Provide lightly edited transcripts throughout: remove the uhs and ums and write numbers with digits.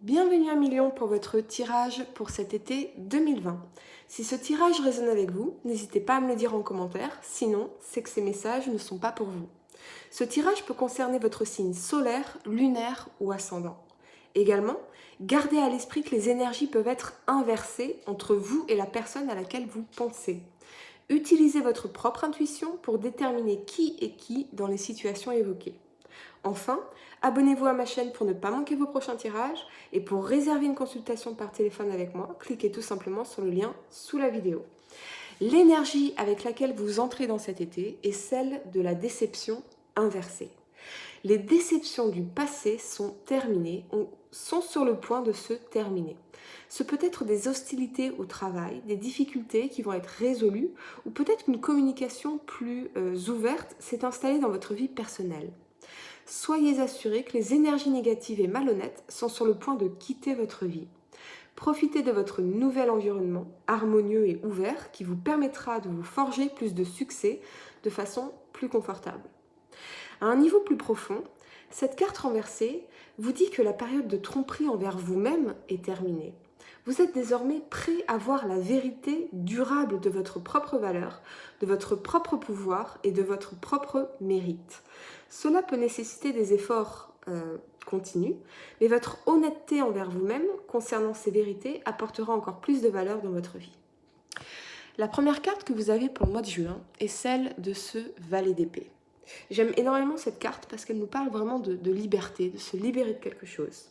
Bienvenue à Million pour votre tirage pour cet été 2020. Si ce tirage résonne avec vous, n'hésitez pas à me le dire en commentaire, sinon c'est que ces messages ne sont pas pour vous. Ce tirage peut concerner votre signe solaire, lunaire ou ascendant. Également, gardez à l'esprit que les énergies peuvent être inversées entre vous et la personne à laquelle vous pensez. Utilisez votre propre intuition pour déterminer qui est qui dans les situations évoquées. Enfin, abonnez-vous à ma chaîne pour ne pas manquer vos prochains tirages et pour réserver une consultation par téléphone avec moi, cliquez tout simplement sur le lien sous la vidéo. L'énergie avec laquelle vous entrez dans cet été est celle de la déception inversée. Les déceptions du passé sont terminées, sont sur le point de se terminer. Ce peut être des hostilités au travail, des difficultés qui vont être résolues ou peut-être qu'une communication plus ouverte s'est installée dans votre vie personnelle. Soyez assurés que les énergies négatives et malhonnêtes sont sur le point de quitter votre vie. Profitez de votre nouvel environnement harmonieux et ouvert qui vous permettra de vous forger plus de succès de façon plus confortable. À un niveau plus profond, cette carte renversée vous dit que la période de tromperie envers vous-même est terminée. Vous êtes désormais prêt à voir la vérité durable de votre propre valeur, de votre propre pouvoir et de votre propre mérite. Cela peut nécessiter des efforts continus, mais votre honnêteté envers vous-même concernant ces vérités apportera encore plus de valeur dans votre vie. La première carte que vous avez pour le mois de juin est celle de ce valet d'épée. J'aime énormément cette carte parce qu'elle nous parle vraiment de liberté, de se libérer de quelque chose.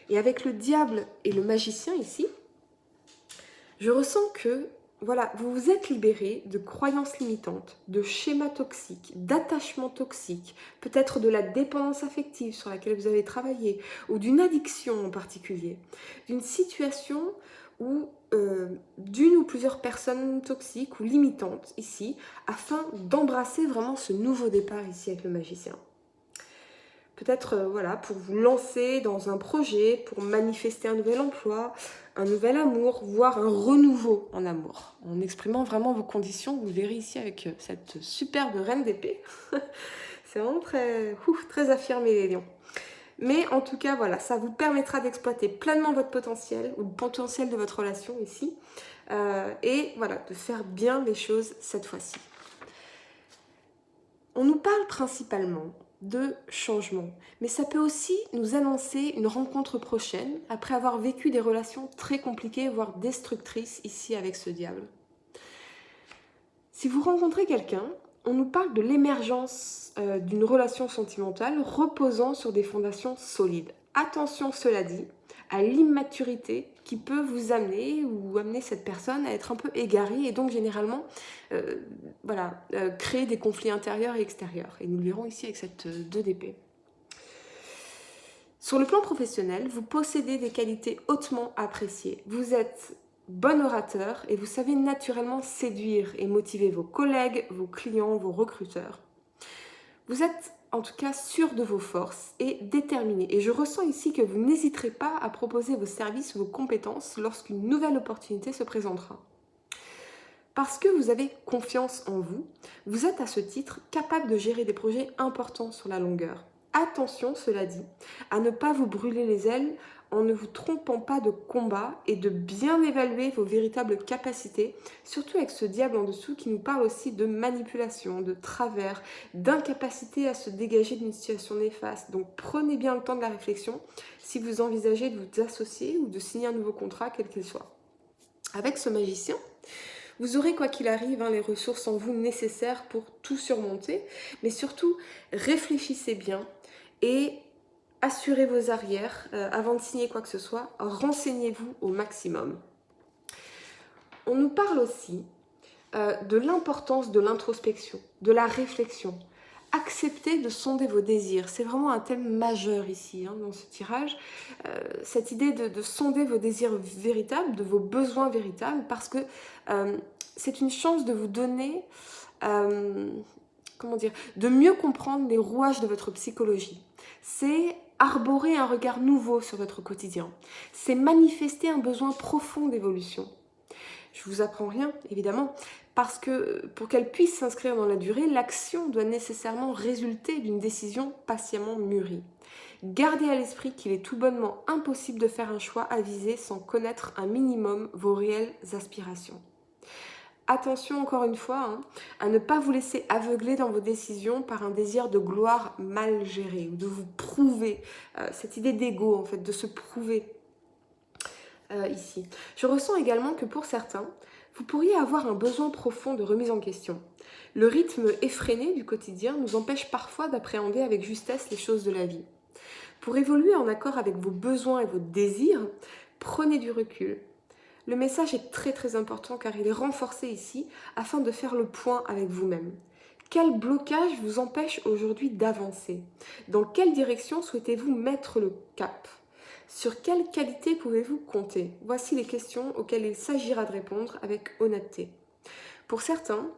Et avec le diable et le magicien ici, je ressens que voilà, vous vous êtes libéré de croyances limitantes, de schémas toxiques, d'attachements toxiques, peut-être de la dépendance affective sur laquelle vous avez travaillé, ou d'une addiction en particulier, d'une situation où d'une ou plusieurs personnes toxiques ou limitantes ici, afin d'embrasser vraiment ce nouveau départ ici avec le magicien. Peut-être voilà, pour vous lancer dans un projet, pour manifester un nouvel emploi, un nouvel amour, voire un renouveau en amour. En exprimant vraiment vos conditions, vous le verrez ici avec cette superbe reine d'épée. C'est vraiment très affirmé les lions. Mais en tout cas, voilà, ça vous permettra d'exploiter pleinement votre potentiel, ou le potentiel de votre relation ici, et voilà, de faire bien les choses cette fois-ci. On nous parle principalement de changement, mais ça peut aussi nous annoncer une rencontre prochaine après avoir vécu des relations très compliquées, voire destructrices ici avec ce diable. Si vous rencontrez quelqu'un, on nous parle de l'émergence d'une relation sentimentale reposant sur des fondations solides. Attention, cela dit, à l'immaturité qui peut vous amener ou amener cette personne à être un peu égarée et donc généralement créer des conflits intérieurs et extérieurs. Et nous le verrons ici avec cette 2 d'épée. Sur le plan professionnel, vous possédez des qualités hautement appréciées. Vous êtes bon orateur et vous savez naturellement séduire et motiver vos collègues, vos clients, vos recruteurs. Vous êtes en tout cas sûr de vos forces et déterminé. Et je ressens ici que vous n'hésiterez pas à proposer vos services ou vos compétences lorsqu'une nouvelle opportunité se présentera. Parce que vous avez confiance en vous, vous êtes à ce titre capable de gérer des projets importants sur la longueur. Attention, cela dit, à ne pas vous brûler les ailes en ne vous trompant pas de combat et de bien évaluer vos véritables capacités, surtout avec ce diable en dessous qui nous parle aussi de manipulation, de travers, d'incapacité à se dégager d'une situation néfaste. Donc prenez bien le temps de la réflexion si vous envisagez de vous associer ou de signer un nouveau contrat, quel qu'il soit. Avec ce magicien, vous aurez quoi qu'il arrive les ressources en vous nécessaires pour tout surmonter, mais surtout réfléchissez bien et assurez vos arrières avant de signer quoi que ce soit, renseignez-vous au maximum. On nous parle aussi de l'importance de l'introspection, de la réflexion. Acceptez de sonder vos désirs. C'est vraiment un thème majeur ici dans ce tirage. Cette idée de sonder vos désirs véritables, de vos besoins véritables, parce que c'est une chance de vous donner, de mieux comprendre les rouages de votre psychologie. C'est arborer un regard nouveau sur votre quotidien. C'est manifester un besoin profond d'évolution. Je ne vous apprends rien, évidemment, parce que pour qu'elle puisse s'inscrire dans la durée, l'action doit nécessairement résulter d'une décision patiemment mûrie. Gardez à l'esprit qu'il est tout bonnement impossible de faire un choix avisé sans connaître un minimum vos réelles aspirations. Attention encore une fois à ne pas vous laisser aveugler dans vos décisions par un désir de gloire mal géré ou de vous prouver, cette idée d'ego en fait, de se prouver ici. Je ressens également que pour certains, vous pourriez avoir un besoin profond de remise en question. Le rythme effréné du quotidien nous empêche parfois d'appréhender avec justesse les choses de la vie. Pour évoluer en accord avec vos besoins et vos désirs, prenez du recul. Le message est très important car il est renforcé ici afin de faire le point avec vous-même. Quel blocage vous empêche aujourd'hui d'avancer? Dans quelle direction souhaitez-vous mettre le cap? Sur quelle qualité pouvez-vous compter? Voici les questions auxquelles il s'agira de répondre avec honnêteté. Pour certains,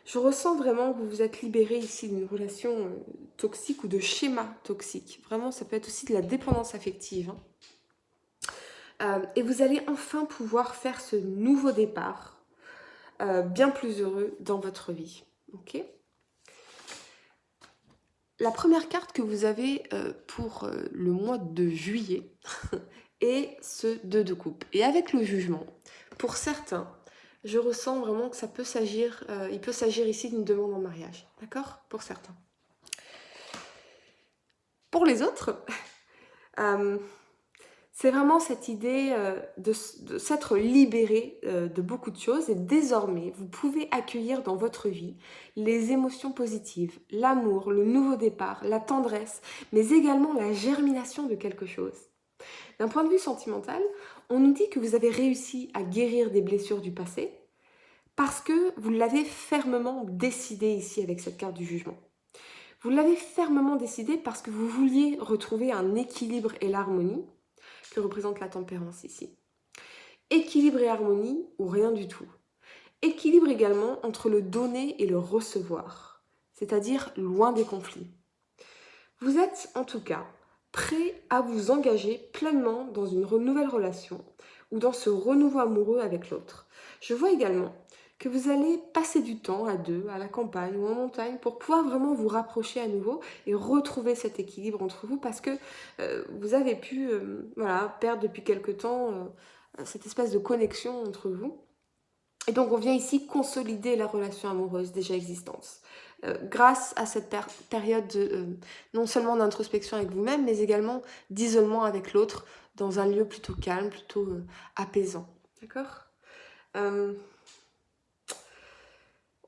je ressens vraiment que vous vous êtes libéré ici d'une relation toxique ou de schéma toxique. Vraiment, ça peut être aussi de la dépendance affective. Et vous allez enfin pouvoir faire ce nouveau départ bien plus heureux dans votre vie. Ok ? La première carte que vous avez pour le mois de juillet est ce 2 de coupe. Et avec le jugement, pour certains, je ressens vraiment que ça peut s'agir, il peut s'agir ici d'une demande en mariage. D'accord ? Pour certains. Pour les autres, c'est vraiment cette idée de s'être libéré de beaucoup de choses et désormais, vous pouvez accueillir dans votre vie les émotions positives, l'amour, le nouveau départ, la tendresse, mais également la germination de quelque chose. D'un point de vue sentimental, on nous dit que vous avez réussi à guérir des blessures du passé parce que vous l'avez fermement décidé ici avec cette carte du jugement. Vous l'avez fermement décidé parce que vous vouliez retrouver un équilibre et l'harmonie que représente la tempérance ici. Équilibre et harmonie ou rien du tout. Équilibre également entre le donner et le recevoir, c'est-à-dire loin des conflits. Vous êtes en tout cas prêt à vous engager pleinement dans une nouvelle relation ou dans ce renouveau amoureux avec l'autre. Je vois également que vous allez passer du temps à deux, à la campagne ou en montagne pour pouvoir vraiment vous rapprocher à nouveau et retrouver cet équilibre entre vous parce que vous avez pu perdre depuis quelque temps cette espèce de connexion entre vous. Et donc on vient ici consolider la relation amoureuse déjà existante. Grâce à cette période non seulement d'introspection avec vous-même, mais également d'isolement avec l'autre dans un lieu plutôt calme, plutôt apaisant. D'accord ?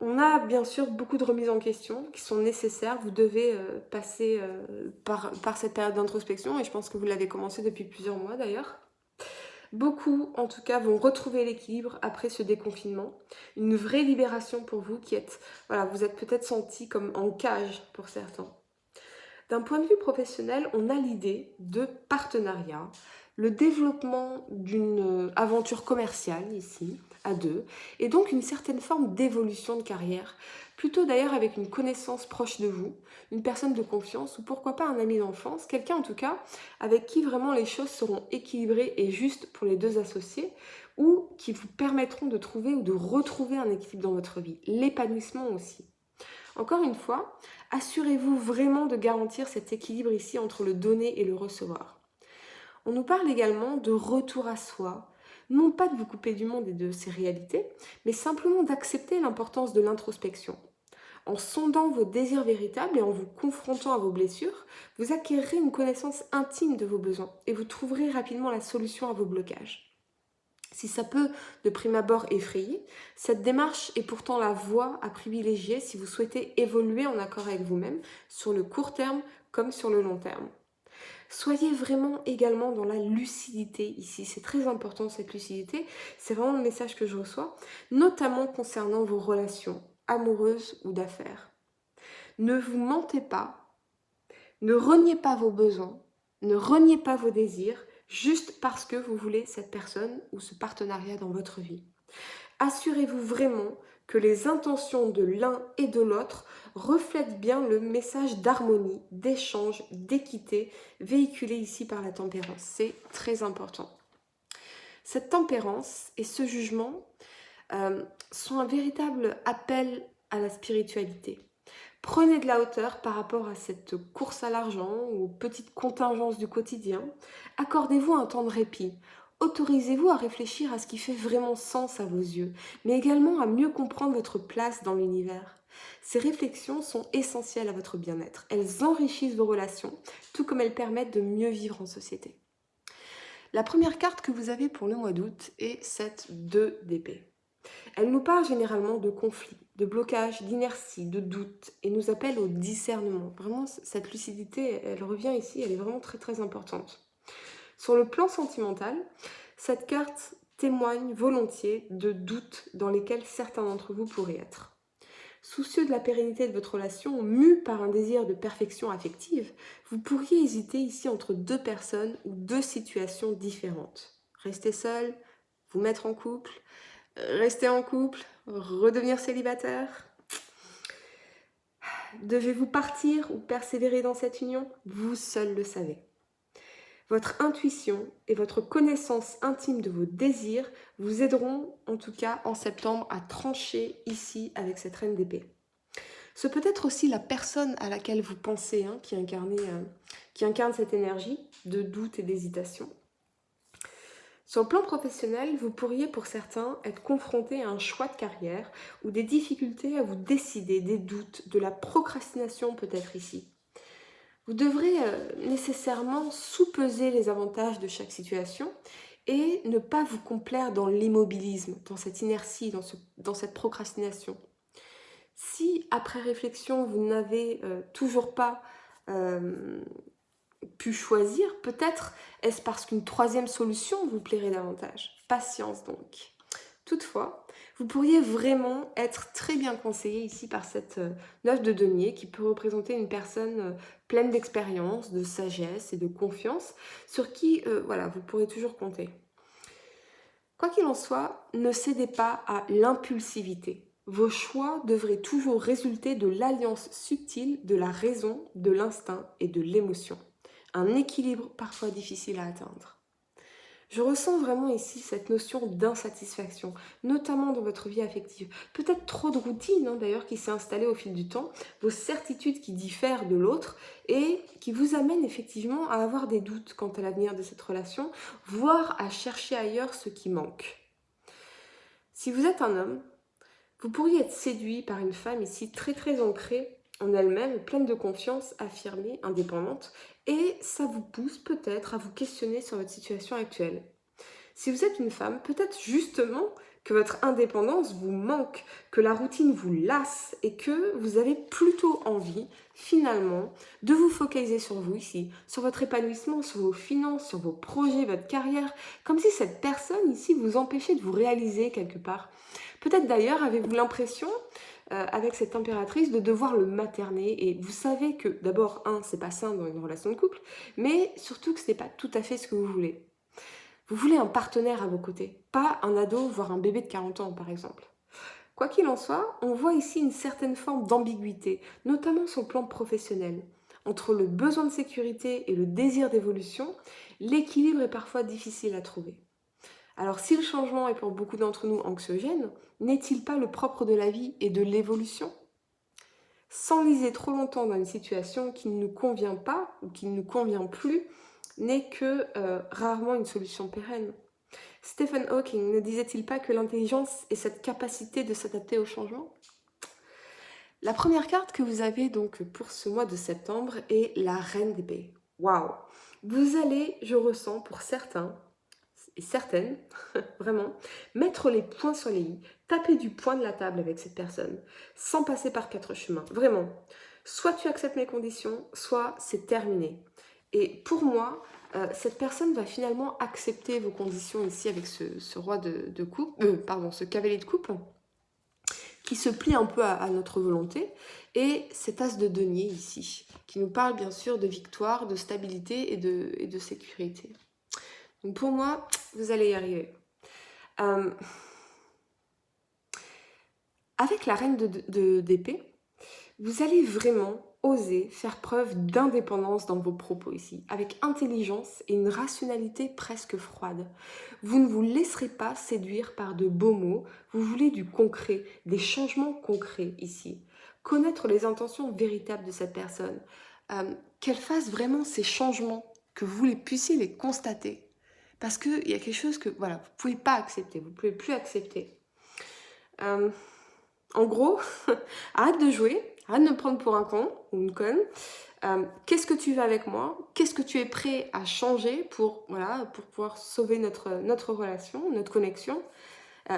On a bien sûr beaucoup de remises en question qui sont nécessaires. Vous devez passer par cette période d'introspection et je pense que vous l'avez commencé depuis plusieurs mois d'ailleurs. Beaucoup, en tout cas, vont retrouver l'équilibre après ce déconfinement. Une vraie libération pour vous qui êtes, vous êtes peut-être sentis comme en cage pour certains. D'un point de vue professionnel, on a l'idée de partenariat, le développement d'une aventure commerciale ici, à deux, et donc une certaine forme d'évolution de carrière, plutôt d'ailleurs avec une connaissance proche de vous, une personne de confiance ou pourquoi pas un ami d'enfance, quelqu'un en tout cas avec qui vraiment les choses seront équilibrées et justes pour les deux associés ou qui vous permettront de trouver ou de retrouver un équilibre dans votre vie, l'épanouissement aussi. Encore une fois, assurez-vous vraiment de garantir cet équilibre ici entre le donner et le recevoir. On nous parle également de retour à soi, non pas de vous couper du monde et de ses réalités, mais simplement d'accepter l'importance de l'introspection. En sondant vos désirs véritables et en vous confrontant à vos blessures, vous acquérerez une connaissance intime de vos besoins et vous trouverez rapidement la solution à vos blocages. Si ça peut de prime abord effrayer, cette démarche est pourtant la voie à privilégier si vous souhaitez évoluer en accord avec vous-même sur le court terme comme sur le long terme. Soyez vraiment également dans la lucidité ici, c'est très important cette lucidité, c'est vraiment le message que je reçois, notamment concernant vos relations amoureuses ou d'affaires. Ne vous mentez pas, ne reniez pas vos besoins, ne reniez pas vos désirs, juste parce que vous voulez cette personne ou ce partenariat dans votre vie. Assurez-vous vraiment que les intentions de l'un et de l'autre reflètent bien le message d'harmonie, d'échange, d'équité véhiculé ici par la tempérance. C'est très important. Cette tempérance et ce jugement sont un véritable appel à la spiritualité. Prenez de la hauteur par rapport à cette course à l'argent ou aux petites contingences du quotidien. Accordez-vous un temps de répit. Autorisez-vous à réfléchir à ce qui fait vraiment sens à vos yeux, mais également à mieux comprendre votre place dans l'univers. Ces réflexions sont essentielles à votre bien-être. Elles enrichissent vos relations, tout comme elles permettent de mieux vivre en société. La première carte que vous avez pour le mois d'août est cette 2 d'épée. Elle nous parle généralement de conflits, de blocages, d'inertie, de doutes et nous appelle au discernement. Vraiment, cette lucidité, elle revient ici, elle est vraiment très très importante. Sur le plan sentimental, cette carte témoigne volontiers de doutes dans lesquels certains d'entre vous pourraient être. Soucieux de la pérennité de votre relation, mu par un désir de perfection affective, vous pourriez hésiter ici entre deux personnes ou deux situations différentes. Rester seul, vous mettre en couple, rester en couple, redevenir célibataire. Devez-vous partir ou persévérer dans cette union? Vous seul le savez. Votre intuition et votre connaissance intime de vos désirs vous aideront, en tout cas en septembre, à trancher ici avec cette reine d'épée. Ce peut être aussi la personne à laquelle vous pensez, qui incarne cette énergie de doute et d'hésitation. Sur le plan professionnel, vous pourriez pour certains être confronté à un choix de carrière ou des difficultés à vous décider, des doutes, de la procrastination peut-être ici. Vous devrez nécessairement sous-peser les avantages de chaque situation et ne pas vous complaire dans l'immobilisme, dans cette inertie, dans cette procrastination. Si, après réflexion, vous n'avez toujours pas pu choisir, peut-être est-ce parce qu'une troisième solution vous plairait davantage. Patience donc. Toutefois, vous pourriez vraiment être très bien conseillé ici par cette 9 de denier qui peut représenter une personne pleine d'expérience, de sagesse et de confiance sur qui vous pourrez toujours compter. Quoi qu'il en soit, ne cédez pas à l'impulsivité. Vos choix devraient toujours résulter de l'alliance subtile de la raison, de l'instinct et de l'émotion. Un équilibre parfois difficile à atteindre. Je ressens vraiment ici cette notion d'insatisfaction, notamment dans votre vie affective. Peut-être trop de routine d'ailleurs qui s'est installée au fil du temps, vos certitudes qui diffèrent de l'autre et qui vous amènent effectivement à avoir des doutes quant à l'avenir de cette relation, voire à chercher ailleurs ce qui manque. Si vous êtes un homme, vous pourriez être séduit par une femme ici très très ancrée en elle-même, pleine de confiance, affirmée, indépendante, et ça vous pousse peut-être à vous questionner sur votre situation actuelle. Si vous êtes une femme, peut-être justement que votre indépendance vous manque, que la routine vous lasse et que vous avez plutôt envie, finalement, de vous focaliser sur vous ici, sur votre épanouissement, sur vos finances, sur vos projets, votre carrière, comme si cette personne ici vous empêchait de vous réaliser quelque part. Peut-être d'ailleurs avez-vous l'impression, avec cette impératrice, de devoir le materner. Et vous savez que d'abord, c'est pas sain dans une relation de couple, mais surtout que ce n'est pas tout à fait ce que vous voulez. Vous voulez un partenaire à vos côtés, pas un ado, voire un bébé de 40 ans par exemple. Quoi qu'il en soit, on voit ici une certaine forme d'ambiguïté, notamment sur le plan professionnel. Entre le besoin de sécurité et le désir d'évolution, l'équilibre est parfois difficile à trouver. Alors si le changement est pour beaucoup d'entre nous anxiogène, n'est-il pas le propre de la vie et de l'évolution? S'enliser trop longtemps dans une situation qui ne nous convient pas ou qui ne nous convient plus n'est que rarement une solution pérenne. Stephen Hawking ne disait-il pas que l'intelligence est cette capacité de s'adapter au changement? La première carte que vous avez donc pour ce mois de septembre est la Reine d'épée. Waouh! Vous allez, je ressens pour certains et certaines, vraiment, mettre les points sur les i, taper du poing de la table avec cette personne, sans passer par 4 chemins. Vraiment, soit tu acceptes mes conditions, soit c'est terminé. Et pour moi, cette personne va finalement accepter vos conditions ici avec ce roi de coupe, ce cavalier de coupe, qui se plie un peu à notre volonté, et cet as de denier ici, qui nous parle bien sûr de victoire, de stabilité et de sécurité. Donc pour moi, vous allez y arriver. Avec la reine d'épée, vous allez vraiment oser faire preuve d'indépendance dans vos propos ici, avec intelligence et une rationalité presque froide. Vous ne vous laisserez pas séduire par de beaux mots, vous voulez du concret, des changements concrets ici. connaître les intentions véritables de cette personne, qu'elle fasse vraiment ces changements, que vous puissiez les constater. Parce qu'il y a quelque chose que voilà, vous ne pouvez pas accepter, vous ne pouvez plus accepter. En gros, arrête de jouer, arrête de me prendre pour un con ou une conne. Qu'est-ce que tu veux avec moi? Qu'est-ce que tu es prêt à changer pour pouvoir sauver notre relation, notre connexion?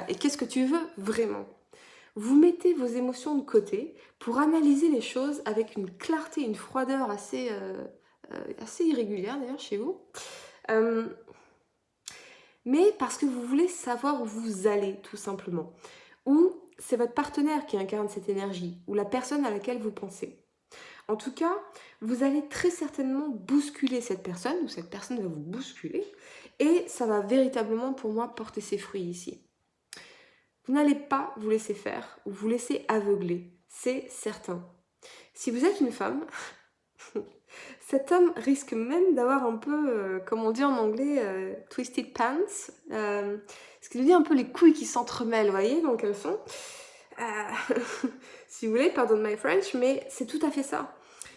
Et qu'est-ce que tu veux vraiment? Vous mettez vos émotions de côté pour analyser les choses avec une clarté, une froideur assez irrégulière d'ailleurs chez vous. Mais parce que vous voulez savoir où vous allez tout simplement. Ou c'est votre partenaire qui incarne cette énergie, ou la personne à laquelle vous pensez. En tout cas, vous allez très certainement bousculer cette personne, ou cette personne va vous bousculer, et ça va véritablement pour moi porter ses fruits ici. Vous n'allez pas vous laisser faire, ou vous laisser aveugler, c'est certain. Si vous êtes une femme, cet homme risque même d'avoir un peu, comme on dit en anglais, twisted pants, ce qui veut dire un peu les couilles qui s'entremêlent, vous voyez, dans le caleçon. Si vous voulez, pardon my French, mais c'est tout à fait ça.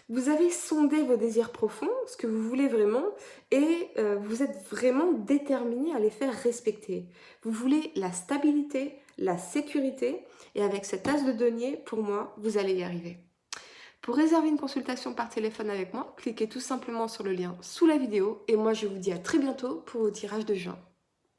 Vous avez sondé vos désirs profonds, ce que vous voulez vraiment, et vous êtes vraiment déterminé à les faire respecter. Vous voulez la stabilité, la sécurité, et avec cet as de denier, pour moi, vous allez y arriver. Pour réserver une consultation par téléphone avec moi, cliquez tout simplement sur le lien sous la vidéo, et moi je vous dis à très bientôt pour vos tirages de juin.